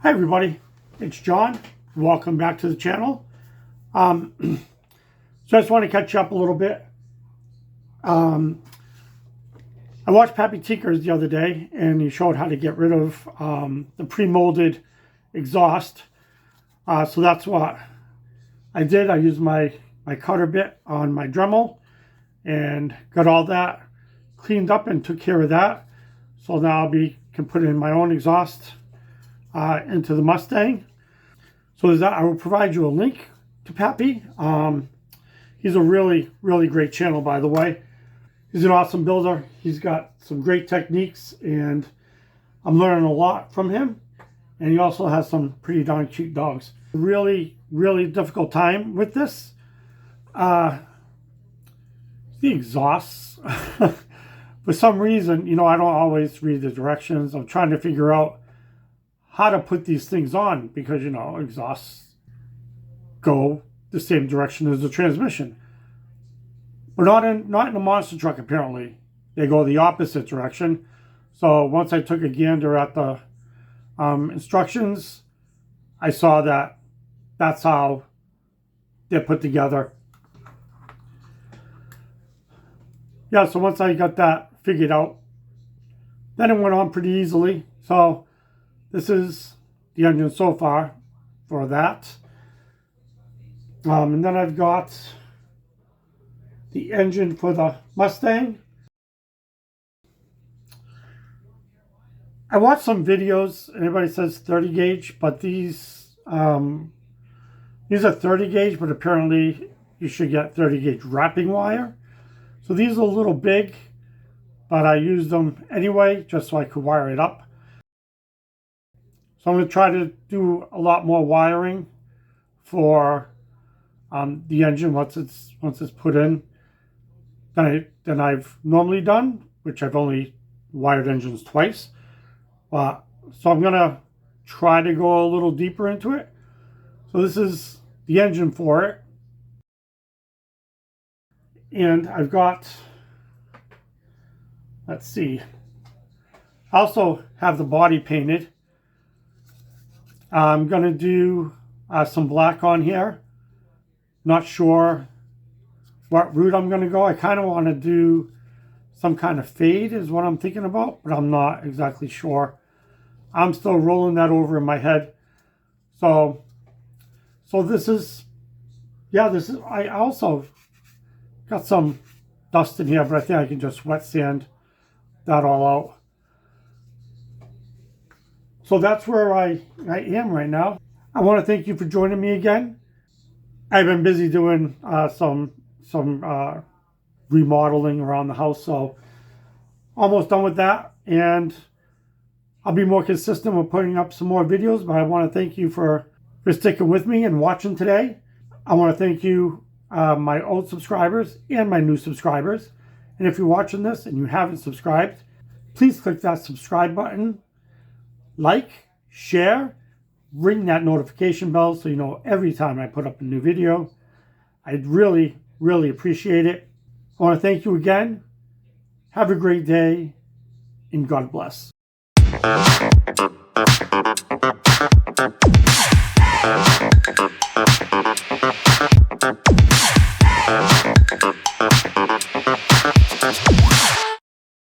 Hi everybody, it's John. Welcome back to the channel. So I just want to catch you up a little bit. I watched Pappy Tinker's the other day and he showed how to get rid of the pre-molded exhaust. So that's what I did. I used my cutter bit on my Dremel and got all that cleaned up and took care of that. So now can put in my own exhaust into the Mustang. So I will provide you a link to Pappy. He's a really great channel, by the way. He's an awesome builder. He's got some great techniques and I'm learning a lot from him. And he also has some pretty darn cute dogs. Really difficult time with this. The exhausts. For some reason, I don't always read the directions. I'm trying to figure out how to put these things on because, exhausts go the same direction as the transmission. But not in a monster truck, apparently. They go the opposite direction. So once I took a gander at the instructions, I saw that that's how they're put together. Yeah, so once I got that figured out, then it went on pretty easily. So this is the engine so far for that. And then I've got the engine for the Mustang. I watched some videos, and everybody says 30 gauge, but these are 30 gauge, but apparently you should get 30 gauge wrapping wire. So these are a little big, but I used them anyway, just so I could wire it up. So I'm going to try to do a lot more wiring for the engine once it's put in than I've normally done, which I've only wired engines twice. So I'm going to try to go a little deeper into it. So this is the engine for it. And I've got, let's see, I also have the body painted. I'm going to do some black on here. Not sure what route I'm going to go. I kind of want to do some kind of fade is what I'm thinking about, but I'm not exactly sure. I'm still rolling that over in my head. So this is, I also got some dust in here, but I think I can just wet sand that all out. So that's where I am right now. I want to thank you for joining me again. I've been busy doing some remodeling around the house, so almost done with that. And I'll be more consistent with putting up some more videos, but I want to thank you for sticking with me and watching today. I want to thank you, my old subscribers and my new subscribers. And if you're watching this and you haven't subscribed, please click that subscribe button. Like, share, ring that notification bell so you know every time I put up a new video. I'd really appreciate it. I want to thank you again. Have a great day, and God bless.